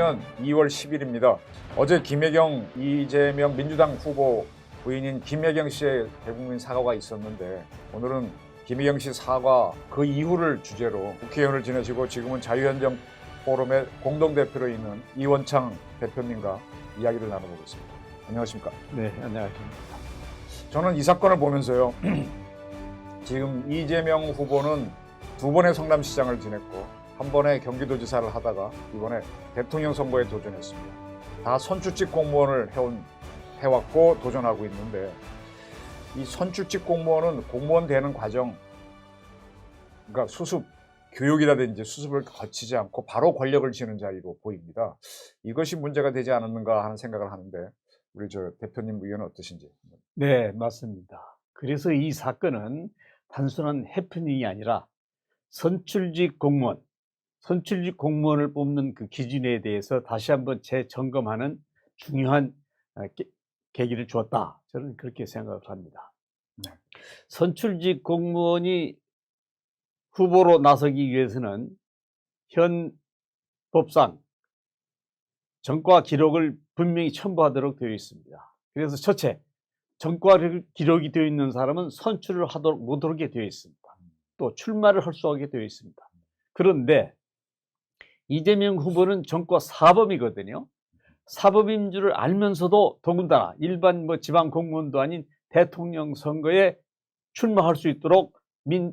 2020년 2월 10일입니다. 어제 김혜경 이재명 민주당 후보 부인인 김혜경 씨의 대국민 사과가 있었는데 오늘은 김혜경 씨 사과 그 이후를 주제로 국회의원을 지내시고 지금은 자유현정 포럼의 공동대표로 있는 이원창 대표님과 이야기를 나눠보겠습니다. 안녕하십니까? 네, 안녕하십니까. 저는 이 사건을 보면서요. 지금 이재명 후보는 두 번의 성남시장을 지냈고 한 번의 경기도지사를 하다가 이번에 대통령 선거에 도전했습니다. 다 선출직 공무원을 해왔고 도전하고 있는데 이 선출직 공무원은 공무원 되는 과정, 그러니까 수습, 교육이라든지 수습을 거치지 않고 바로 권력을 쥐는 자리로 보입니다. 이것이 문제가 되지 않았는가 하는 생각을 하는데 우리 저 대표님 의견은 어떠신지? 네, 맞습니다. 그래서 이 사건은 단순한 해프닝이 아니라 선출직 공무원을 뽑는 그 기준에 대해서 다시 한번 재점검하는 중요한 계기를 주었다. 저는 그렇게 생각을 합니다. 네. 선출직 공무원이 후보로 나서기 위해서는 현 법상 전과 기록을 분명히 첨부하도록 되어 있습니다. 그래서 첫째, 전과 기록이 되어 있는 사람은 선출을 하도록 못하게 되어 있습니다. 또 출마를 할 수 없게 되어 있습니다. 그런데 이재명 후보는 전과 사범이거든요. 사범인 줄을 알면서도 더군다나 일반 지방 공무원도 아닌 대통령 선거에 출마할 수 있도록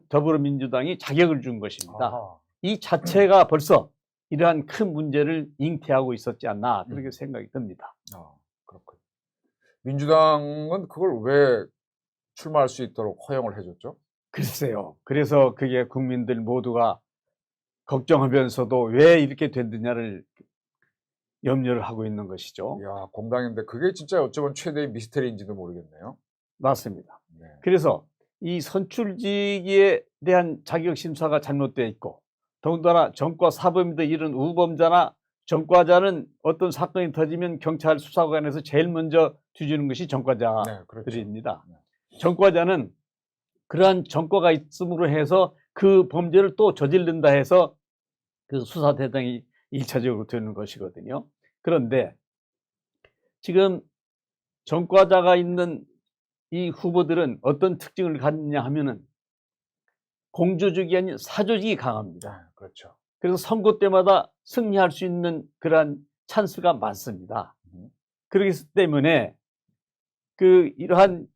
더불어민주당이 자격을 준 것입니다. 아하. 이 자체가 벌써 이러한 큰 문제를 잉태하고 있었지 않나 그렇게 생각이 듭니다. 그렇군요. 민주당은 그걸 왜 출마할 수 있도록 허용을 해줬죠? 글쎄요. 그래서 그게 국민들 모두가 걱정하면서도 왜 이렇게 됐느냐를 염려를 하고 있는 것이죠. 이야, 공당인데 그게 진짜 어쩌면 최대의 미스터리인지도 모르겠네요. 맞습니다. 네. 그래서 이 선출직에 대한 자격 심사가 잘못되어 있고 더군다나 전과 사범이든 이런 우범자나 전과자는 어떤 사건이 터지면 경찰 수사관에서 제일 먼저 뒤지는 것이 전과자들입니다. 네, 그렇죠. 전과자는 그러한 전과가 있음으로 해서 그 범죄를 또 저지른다 해서 그 수사 대상이 1차적으로 되는 것이거든요. 그런데 지금 전과자가 있는 이 후보들은 어떤 특징을 갖느냐 하면은 공조직이 아닌 사조직이 강합니다. 네, 그렇죠. 그래서 선거 때마다 승리할 수 있는 그러한 찬스가 많습니다. 그렇기 때문에 이러한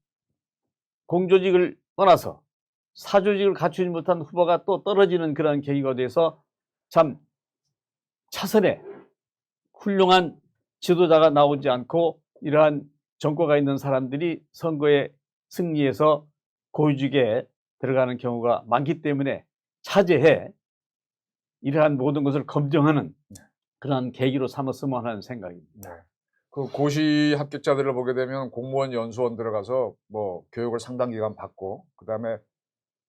공조직을 떠나서 사조직을 갖추지 못한 후보가 또 떨어지는 그런 계기가 돼서 참 차선에 훌륭한 지도자가 나오지 않고 이러한 전과가 있는 사람들이 선거에 승리해서 고위직에 들어가는 경우가 많기 때문에 차제해 이러한 모든 것을 검증하는 그런 계기로 삼았으면 하는 생각입니다. 네. 그 고시 합격자들을 보게 되면 공무원 연수원 들어가서 뭐 교육을 상당 기간 받고 그다음에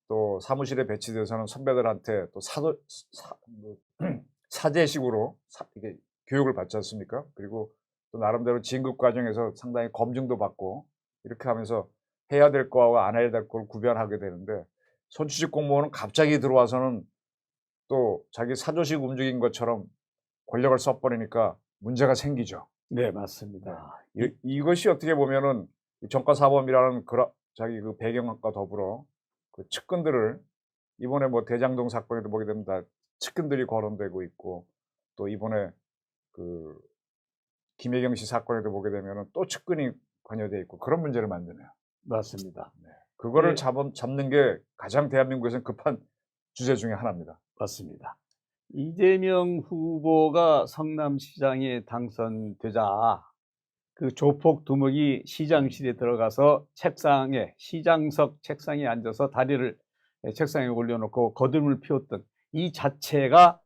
또 사무실에 배치돼서는 선배들한테 또 사제식으로 이게 교육을 받지 않습니까? 그리고 또 나름대로 진급 과정에서 상당히 검증도 받고 이렇게 하면서 해야 될 거하고 안 해야 될 걸 구별하게 되는데 선출직 공무원은 갑자기 들어와서는 또 자기 사조직 움직인 것처럼 권력을 써버리니까 문제가 생기죠. 네, 맞습니다. 이것이 어떻게 보면은 전과사범이라는 자기 그 배경과 더불어 그 측근들을 이번에 뭐 대장동 사건에도 보게 되면 다 측근들이 거론되고 있고 또 이번에 그 김혜경 씨 사건에도 보게 되면은 또 측근이 관여돼 있고 그런 문제를 만드네요. 맞습니다. 네. 그거를 네. 잡는 게 가장 대한민국에서는 급한 주제 중에 하나입니다. 맞습니다. 이재명 후보가 성남시장에 당선되자 그 조폭 두목이 시장실에 들어가서 시장석 책상에 앉아서 다리를 책상에 올려놓고 거듭을 피웠던 이 자체가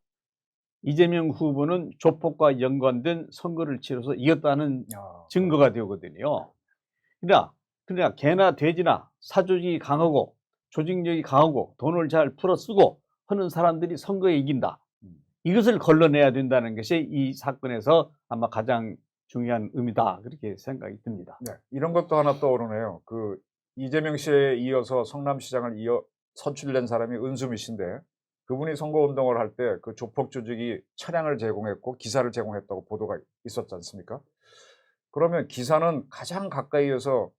이재명 후보는 조폭과 연관된 선거를 치러서 이겼다는 증거가 되거든요. 그러나 개나 돼지나 사조직이 강하고 조직력이 강하고 돈을 잘 풀어 쓰고 하는 사람들이 선거에 이긴다. 이것을 걸러내야 된다는 것이 이 사건에서 아마 가장 중요한 의미다. 그렇게 생각이 듭니다. 네, 이런 것도 하나 떠오르네요. 그 이재명 씨에 이어서 성남시장을 선출된 사람이 은수미 씨인데 그분이 선거운동을 할 때 그 조폭 조직이 차량을 제공했고 기사를 제공했다고 보도가 있었지 않습니까? 그러면 기사는 가장 가까이에서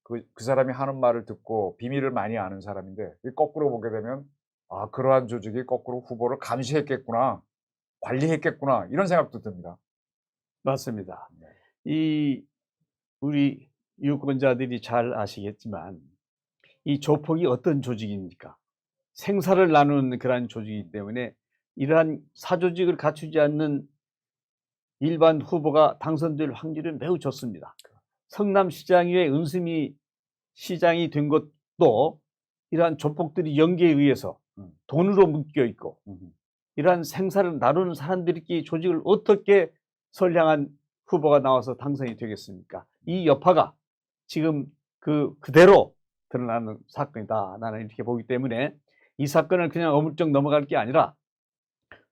그 사람이 하는 말을 듣고 비밀을 많이 아는 사람인데 이 거꾸로 보게 되면 아, 그러한 조직이 거꾸로 후보를 감시했겠구나, 관리했겠구나 이런 생각도 듭니다. 맞습니다. 네. 이 우리 유권자들이 잘 아시겠지만 이 조폭이 어떤 조직입니까? 생사를 나누는 그러한 조직이기 때문에 이러한 사조직을 갖추지 않는 일반 후보가 당선될 확률은 매우 좋습니다. 성남시장 위에 은수미 시장이 된 것도 이러한 조폭들이 연계에 의해서 돈으로 묶여 있고 이러한 생사를 나누는 사람들끼리 조직을 어떻게 선량한 후보가 나와서 당선이 되겠습니까? 이 여파가 지금 그대로 드러나는 사건이다. 나는 이렇게 보기 때문에 이 사건을 그냥 어물쩍 넘어갈 게 아니라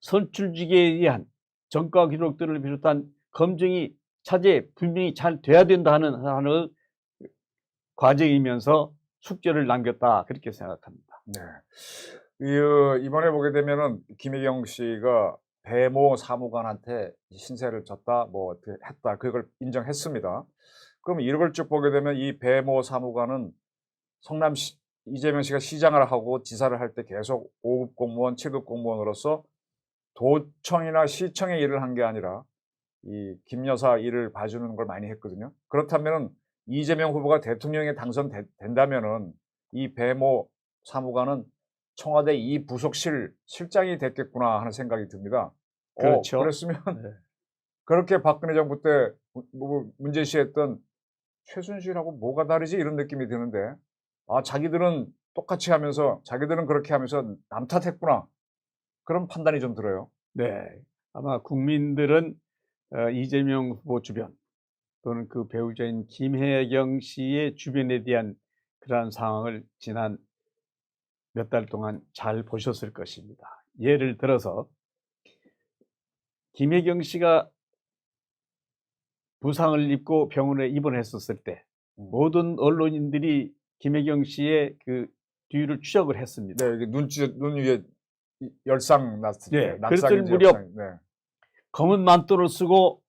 선출직에 의한 전과 기록들을 비롯한 검증이 차제 분명히 잘 돼야 된다 하는 과정이면서 숙제를 남겼다 그렇게 생각합니다. 네. 이번에 보게 되면은 김혜경 씨가 배모 사무관한테 신세를 졌다, 뭐 어떻게 했다, 그걸 인정했습니다. 그럼 이걸 쭉 보게 되면 이 배모 사무관은 이재명 씨가 시장을 하고 지사를 할 때 계속 5급 공무원, 7급 공무원으로서 도청이나 시청의 일을 한 게 아니라 이 김 여사 일을 봐주는 걸 많이 했거든요. 그렇다면 이재명 후보가 대통령에 당선된다면은 이 배모 사무관은 청와대 이 부속실 실장이 됐겠구나 하는 생각이 듭니다. 그렇죠. 그랬으면 네. 그렇게 박근혜 정부 때 문제시했던 최순실하고 뭐가 다르지 이런 느낌이 드는데 아, 자기들은 똑같이 하면서 자기들은 그렇게 하면서 남 탓했구나 그런 판단이 좀 들어요. 네. 아마 국민들은 이재명 후보 주변 또는 그 배우자인 김혜경 씨의 주변에 대한 그러한 상황을 지난 몇 달 동안 잘 보셨을 것입니다. 예를 들어서 김혜경 씨가 부상을 입고 병원에 입원했었을 때 모든 언론인들이 김혜경 씨의 그 뒤를 추적을 했습니다. 네, 이게 눈 위에 열상 났을 때, 네, 그랬을 낙상인지 무렵 열상이, 네. 검은 만토를 쓰고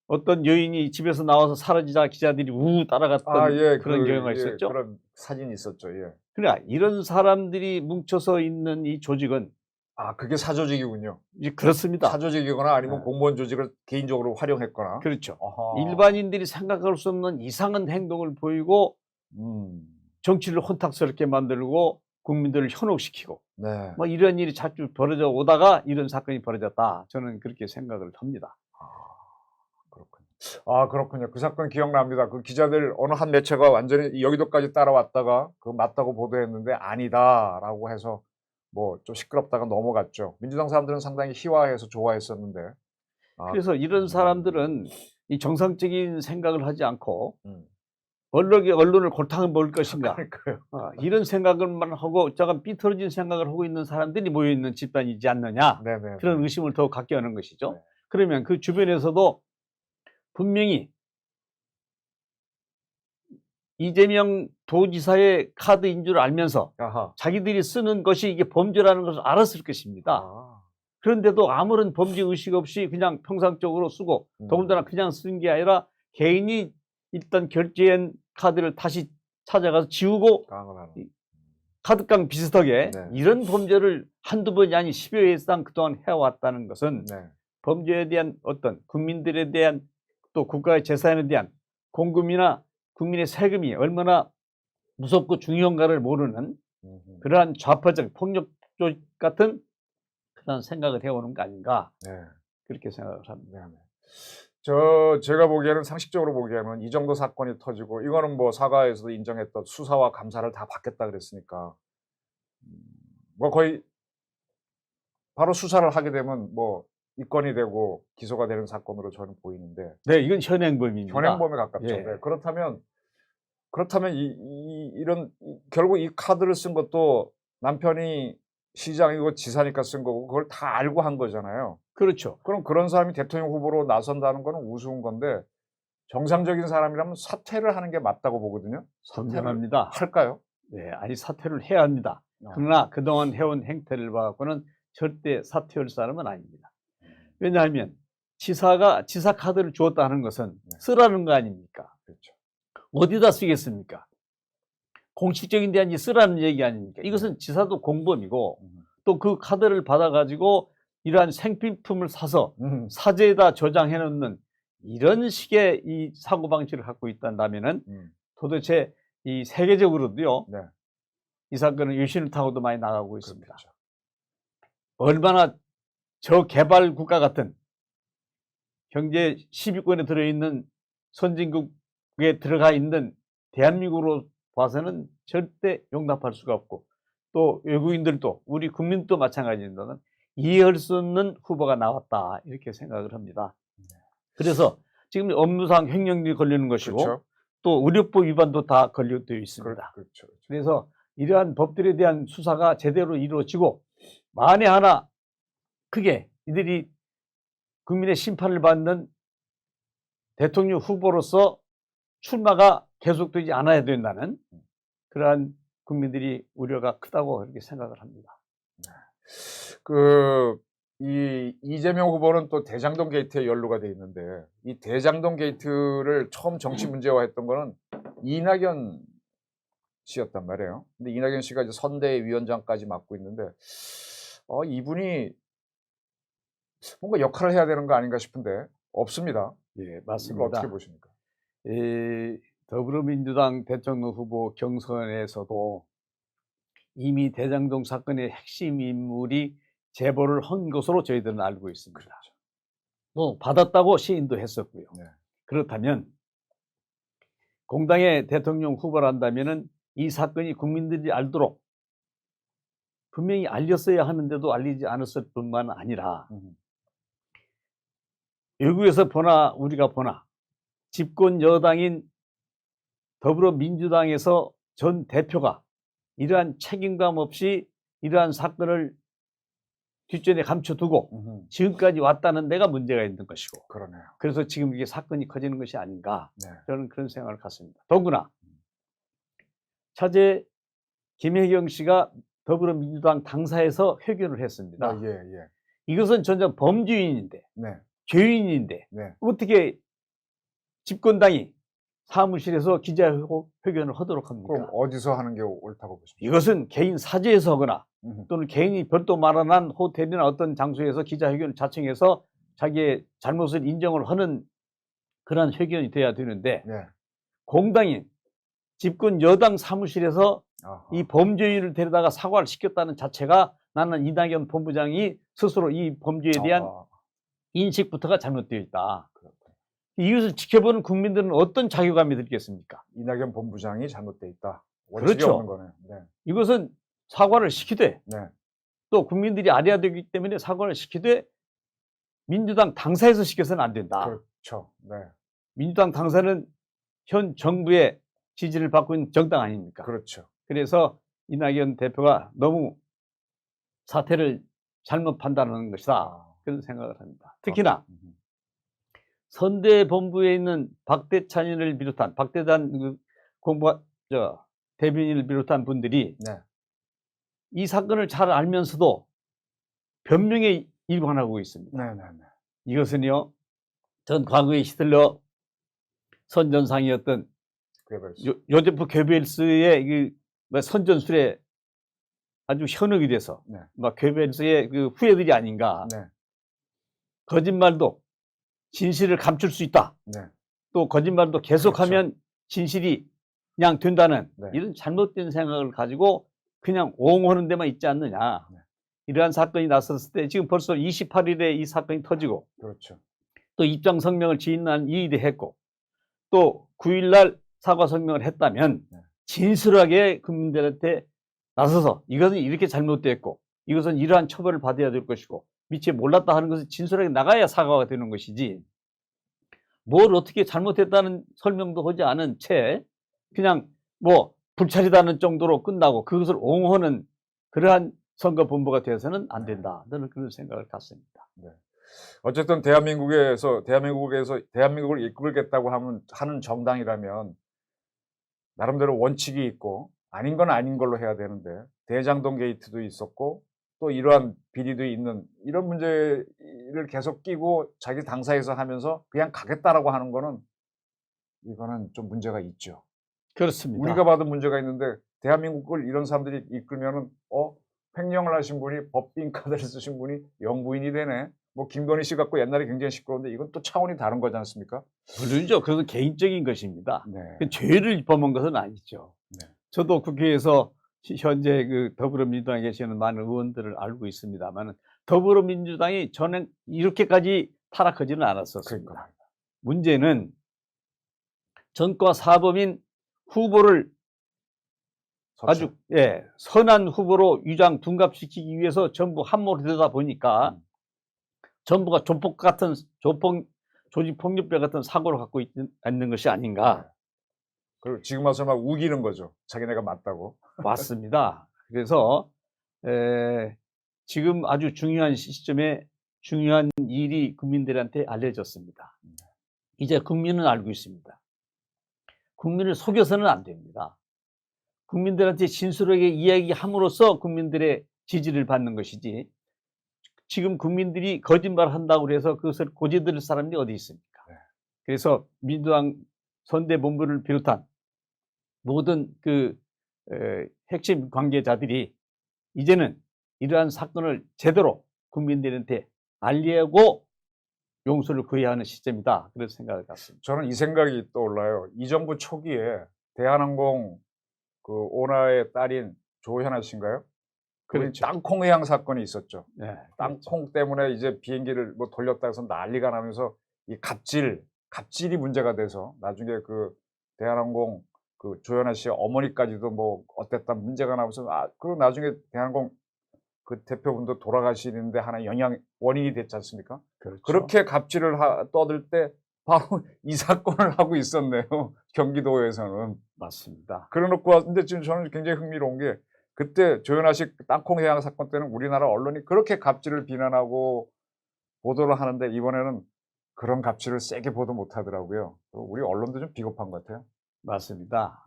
어떤 여인이 집에서 나와서 사라지자 기자들이 우 따라갔던 예, 그런 경우가 있었죠. 그런 사진이 있었죠. 예. 그러나 이런 사람들이 뭉쳐서 있는 이 조직은 아, 그게 사조직이군요. 이제 그렇습니다. 사조직이거나 아니면 네. 공무원 조직을 개인적으로 활용했거나. 그렇죠. 어허. 일반인들이 생각할 수 없는 이상한 행동을 보이고 정치를 혼탁스럽게 만들고 국민들을 현혹시키고 네. 뭐 이런 일이 자주 벌어져 오다가 이런 사건이 벌어졌다. 저는 그렇게 생각을 합니다. 그렇군요. 아, 그렇군요. 그 사건 기억납니다. 그 기자들 어느 한 매체가 완전히 여의도까지 따라왔다가 그 맞다고 보도했는데 아니다라고 해서 뭐 좀 시끄럽다가 넘어갔죠. 민주당 사람들은 상당히 희화해서 좋아했었는데. 아, 그래서 이런 사람들은 이 정상적인 생각을 하지 않고 음. 언론을 골탕을 먹을 것인가 그러니까요. 이런 생각을만 하고 약간 삐뚤어진 생각을 하고 있는 사람들이 모여있는 집단이지 않느냐 네네. 그런 의심을 더 갖게 하는 것이죠. 네. 그러면 그 주변에서도 분명히 이재명 도지사의 카드인 줄 알면서 아하. 자기들이 쓰는 것이 이게 범죄라는 것을 알았을 것입니다. 아. 그런데도 아무런 범죄 의식 없이 그냥 평상적으로 쓰고 더군다나 그냥 쓴 게 아니라 개인이 일단 결제한 카드를 다시 찾아가서 지우고 카드깡 비슷하게 네. 이런 범죄를 한두 번이 아니 10여 회 이상 그동안 해왔다는 것은 네. 범죄에 대한 어떤 국민들에 대한 또 국가의 재산에 대한 공금이나 국민의 세금이 얼마나 무섭고 중요한가를 모르는 그러한 좌파적 폭력적 같은 그런 생각을 해오는 거 아닌가 네. 그렇게 생각을 합니다. 네. 제가 보기에는 상식적으로 보기에는 이 정도 사건이 터지고 이거는 뭐 사과에서도 인정했던 수사와 감사를 다 받겠다 그랬으니까 뭐 거의 바로 수사를 하게 되면 뭐 입건이 되고 기소가 되는 사건으로 저는 보이는데 네, 이건 현행범입니다. 현행범에 가깝죠. 예. 네. 그렇다면 결국 이 카드를 쓴 것도 남편이 시장이고 지사니까 쓴 거고 그걸 다 알고 한 거잖아요. 그렇죠. 그럼 그런 사람이 대통령 후보로 나선다는 거는 우스운 건데 정상적인 사람이라면 사퇴를 하는 게 맞다고 보거든요. 선명합니다. 할까요? 네, 아니 사퇴를 해야 합니다. 그러나 그동안 해온 행태를 봐서는 절대 사퇴할 사람은 아닙니다. 왜냐하면 지사 카드를 주었다는 것은 네. 쓰라는 거 아닙니까? 그렇죠. 어디다 쓰겠습니까? 공식적인 데 쓰라는 얘기 아닙니까? 이것은 지사도 공범이고 또 그 카드를 받아가지고 이러한 생필품을 사서 사재에다 저장해 놓는 이런 식의 이 사고방식을 갖고 있다면은 도대체 이 세계적으로도요, 네. 이 사건은 유신을 타고도 많이 나가고 있습니다. 그렇죠. 얼마나 저개발 국가 같은 경제 10위권에 들어있는 선진국에 들어가 있는 대한민국으로 봐서는 절대 용납할 수가 없고, 또 외국인들도 우리 국민도 마찬가지입니다만 이해할 수 없는 후보가 나왔다 이렇게 생각을 합니다. 그래서 지금 업무상 횡령이 걸리는 것이고 그렇죠. 또 의료법 위반도 다 걸려되어 있습니다. 그렇죠. 그래서 이러한 법들에 대한 수사가 제대로 이루어지고 만에 하나 크게 이들이 국민의 심판을 받는 대통령 후보로서 출마가 계속되지 않아야 된다는 그러한 국민들이 우려가 크다고 그렇게 생각을 합니다. 이 이재명 후보는 또 대장동 게이트에 연루가 돼 있는데, 이 대장동 게이트를 처음 정치 문제화했던 거는 이낙연 씨였단 말이에요. 근데 이낙연 씨가 이제 선대위원장까지 맡고 있는데, 이분이 뭔가 역할을 해야 되는 거 아닌가 싶은데 없습니다. 예, 이거 맞습니다. 어떻게 보십니까? 더불어민주당 대통령 후보 경선에서도 이미 대장동 사건의 핵심 인물이 제보를 한 것으로 저희들은 알고 있습니다. 그렇죠. 뭐 받았다고 시인도 했었고요. 네. 그렇다면 공당의 대통령 후보를 한다면은 이 사건이 국민들이 알도록 분명히 알렸어야 하는데도 알리지 않았을 뿐만 아니라 외국에서 보나 우리가 보나 집권 여당인 더불어민주당에서 전 대표가 이러한 책임감 없이 이러한 사건을 뒷전에 감춰두고 지금까지 왔다는 데가 문제가 있는 것이고, 그러네요. 그래서 지금 이게 사건이 커지는 것이 아닌가, 네. 저는 그런 생각을 갖습니다. 더구나 차제 김혜경 씨가 더불어민주당 당사에서 회견을 했습니다. 예. 이것은 전혀 범죄인인데, 네. 죄인인데 네. 어떻게 집권당이 사무실에서 기자회견을 하도록 합니까? 그럼 어디서 하는 게 옳다고 보십니까? 이것은 개인 사저에서 하거나 또는 개인이 별도 마련한 호텔이나 어떤 장소에서 기자회견을 자청해서 자기의 잘못을 인정을 하는 그런 회견이 돼야 되는데, 네. 공당인 집권 여당 사무실에서 아하. 이 범죄인을 데려다가 사과를 시켰다는 자체가 나는 이낙연 본부장이 스스로 이 범죄에 대한 인식부터가 잘못되어 있다. 이것을 지켜보는 국민들은 어떤 자괴감이 들겠습니까? 이낙연 본부장이 잘못돼 있다. 원칙이 그렇죠. 없는 거네요. 네. 이것은 사과를 시키되 네. 또 국민들이 알아야 되기 때문에 사과를 시키되 민주당 당사에서 시켜서는 안 된다. 그렇죠. 네. 민주당 당사는 현 정부의 지지를 받고 있는 정당 아닙니까? 그렇죠. 그래서 이낙연 대표가 너무 사태를 잘못 판단하는 것이다. 그런 생각을 합니다. 특히나 선대본부에 있는 박대찬을 비롯한 박대단 대변인을 비롯한 분들이 네. 이 사건을 잘 알면서도 변명에 일관하고 있습니다. 네. 이것은요, 전 과거에 히틀러 선전상이었던 요제프 괴벨스의 그 선전술에 아주 현혹이 돼서 네. 괴벨스의 그 후예들이 아닌가. 네. 거짓말도 진실을 감출 수 있다. 네. 또 거짓말도 계속하면 그렇죠. 진실이 그냥 된다는 네. 이런 잘못된 생각을 가지고 그냥 옹호하는 데만 있지 않느냐. 네. 이러한 사건이 났었을 때 지금 벌써 28일에 이 사건이 터지고, 그렇죠. 또 입장 성명을 지난 2일에 했고, 또 9일날 사과 성명을 했다면 네. 진실하게 국민들한테 나서서 이것은 이렇게 잘못됐고 이것은 이러한 처벌을 받아야 될 것이고 미처 몰랐다 하는 것을 진솔하게 나가야 사과가 되는 것이지, 뭘 어떻게 잘못했다는 설명도 하지 않은 채 그냥 불찰이다는 정도로 끝나고 그것을 옹호하는 그러한 선거본부가 되어서는 안 된다. 저는 그런 생각을 갖습니다. 네. 어쨌든 대한민국을 이끌겠다고 하는 정당이라면 나름대로 원칙이 있고 아닌 건 아닌 걸로 해야 되는데, 대장동 게이트도 있었고 또 이러한 비리도 있는 이런 문제를 계속 끼고 자기 당사에서 하면서 그냥 가겠다라고 하는 거는 이거는 좀 문제가 있죠. 그렇습니다. 우리가 봐도 문제가 있는데 대한민국을 이런 사람들이 이끌면은 횡령을 하신 분이 법인 카드를 쓰신 분이 영부인이 되네. 뭐 김건희 씨 갖고 옛날에 굉장히 시끄러운데 이건 또 차원이 다른 거지 않습니까? 물론이죠. 그건 개인적인 것입니다. 네. 그 죄를 범한 것은 아니죠. 네. 저도 국회에서 현재 그 더불어민주당에 계시는 많은 의원들을 알고 있습니다만 더불어민주당이 저는 이렇게까지 타락하지는 않았었습니다. 그러니까. 문제는 전과 사범인 후보를 아주 선한 후보로 위장 둔갑시키기 위해서 전부 함몰이 되다 보니까 전부가 조직폭력배 같은 사고를 갖고 있는 것이 아닌가. 그리고 지금 와서 막 우기는 거죠. 자기네가 맞다고. 맞습니다. 그래서 지금 아주 중요한 시점에 중요한 일이 국민들한테 알려졌습니다. 이제 국민은 알고 있습니다. 국민을 속여서는 안 됩니다. 국민들한테 진솔하게 이야기함으로써 국민들의 지지를 받는 것이지 지금 국민들이 거짓말을 한다고 해서 그것을 고지들을 사람이 어디 있습니까? 네. 그래서 민주당 선대본부를 비롯한 모든 핵심 관계자들이 이제는 이러한 사건을 제대로 국민들한테 알리고 용서를 구해야 하는 시점이다. 그런 생각을 갖습니다. 저는 이 생각이 떠올라요. 이 정부 초기에 대한항공 그 오너의 딸인 조현아 씨인가요? 그렇죠. 땅콩 회항 사건이 있었죠. 네, 땅콩 때문에 이제 비행기를 뭐 돌렸다 해서 난리가 나면서 이 갑질이 문제가 돼서 나중에 그 대한항공 그 조현아 씨의 어머니까지도 뭐 어땠다 문제가 나면서 그리고 나중에 대한항공 그 대표분도 돌아가시는데 하나 원인이 됐지 않습니까? 그렇죠. 그렇게 갑질을 떠들 때 바로 이 사건을 하고 있었네요. 경기도에서는. 맞습니다. 그래놓고 왔는데 지금 저는 굉장히 흥미로운 게 그때 조현아 씨 땅콩 회항 사건 때는 우리나라 언론이 그렇게 갑질을 비난하고 보도를 하는데 이번에는 그런 갑질을 세게 보도 못하더라고요. 우리 언론도 좀 비겁한 것 같아요. 맞습니다.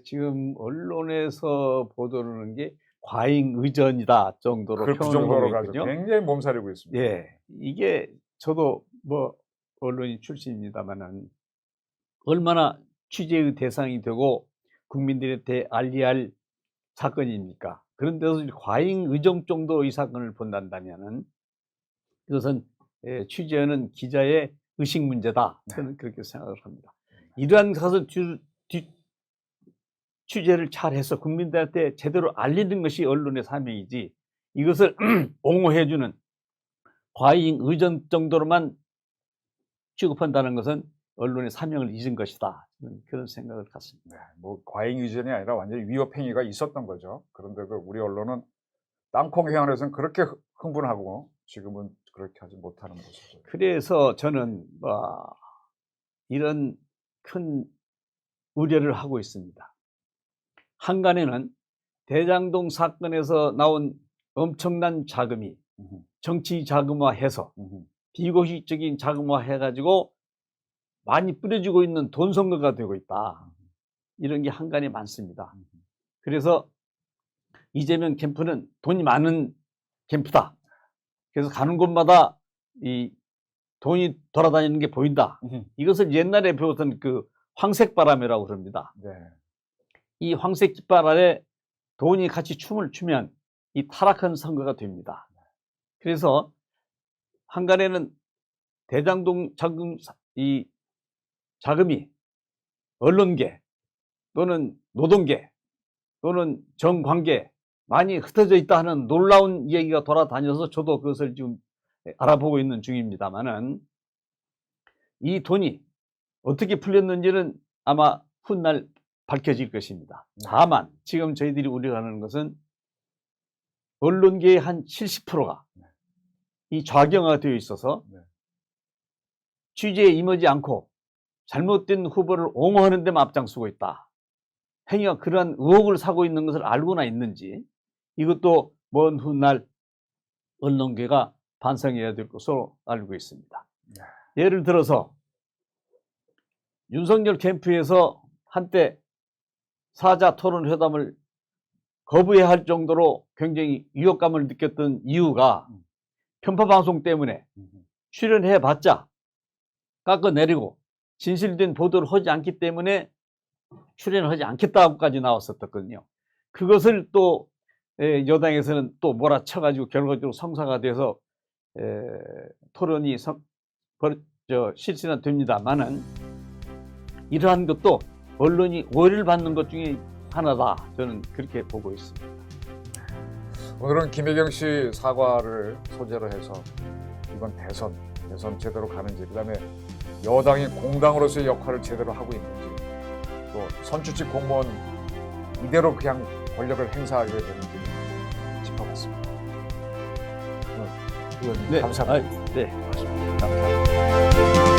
지금 언론에서 보도를 하는 게 과잉 의전이다 정도로 그 표현을 정도로 하고 가지고 있거든요. 굉장히 몸살이고 있습니다. 예, 이게 저도 뭐 언론인 출신입니다만은 얼마나 취재의 대상이 되고 국민들한테 알려야 할 사건입니까? 그런데도 과잉 의정 정도의 사건을 본다면은 그것은 취재하는 기자의 의식 문제다. 저는 그렇게 생각을 합니다. 이러한 것을 취재를 잘해서 국민들한테 제대로 알리는 것이 언론의 사명이지 이것을 옹호해주는 과잉 의전 정도로만 취급한다는 것은 언론의 사명을 잊은 것이다. 저는 그런 생각을 갖습니다. 네, 뭐 과잉 의전이 아니라 완전히 위협 행위가 있었던 거죠. 그런데도 우리 언론은 땅콩 회항에서는 그렇게 흥분하고 지금은 그렇게 하지 못하는 모습이죠. 그래서 저는 이런 큰 우려를 하고 있습니다. 한간에는 대장동 사건에서 나온 엄청난 자금이 정치 자금화해서 비공식적인 자금화해가지고 많이 뿌려지고 있는 돈 선거가 되고 있다. 이런 게 한간에 많습니다. 그래서 이재명 캠프는 돈이 많은 캠프다. 그래서 가는 곳마다 이 돈이 돌아다니는 게 보인다. 이것을 옛날에 배웠던 그 황색바람이라고 그럽니다. 네. 이 황색 깃발 아래 돈이 같이 춤을 추면 이 타락한 선거가 됩니다. 그래서 한간에는 대장동 자금이 언론계 또는 노동계 또는 정관계 많이 흩어져 있다 하는 놀라운 얘기가 돌아다녀서 저도 그것을 지금 알아보고 있는 중입니다만은 이 돈이 어떻게 풀렸는지는 아마 훗날 밝혀질 것입니다. 다만 지금 저희들이 우려하는 것은 언론계의 한 70%가 이 좌경화되어 있어서 취재에 임하지 않고 잘못된 후보를 옹호하는 데만 앞장서고 있다. 행위가 그러한 의혹을 사고 있는 것을 알고나 있는지 이것도 먼 훗날 언론계가 반성해야 될 것으로 알고 있습니다. 예를 들어서 윤석열 캠프에서 한때 사자 토론 회담을 거부해야 할 정도로 굉장히 위협감을 느꼈던 이유가 편파 방송 때문에 출연해봤자 깎아내리고 진실된 보도를 하지 않기 때문에 출연을 하지 않겠다고까지 나왔었거든요. 그것을 또 여당에서는 또 몰아쳐가지고 결과적으로 성사가 돼서 토론이 실시가 됩니다만은 이러한 것도 언론이 오해를 받는 것 중에 하나다. 저는 그렇게 보고 있습니다. 오늘은 김혜경 씨 사과를 소재로 해서 이번 대선 제대로 가는지, 그다음에 여당이 공당으로서의 역할을 제대로 하고 있는지, 또 선출직 공무원 이대로 그냥 권력을 행사하게 되는지 짚어봤습니다. 오늘 의원님 감사합니다. 네, 고맙습니다. 감사합니다.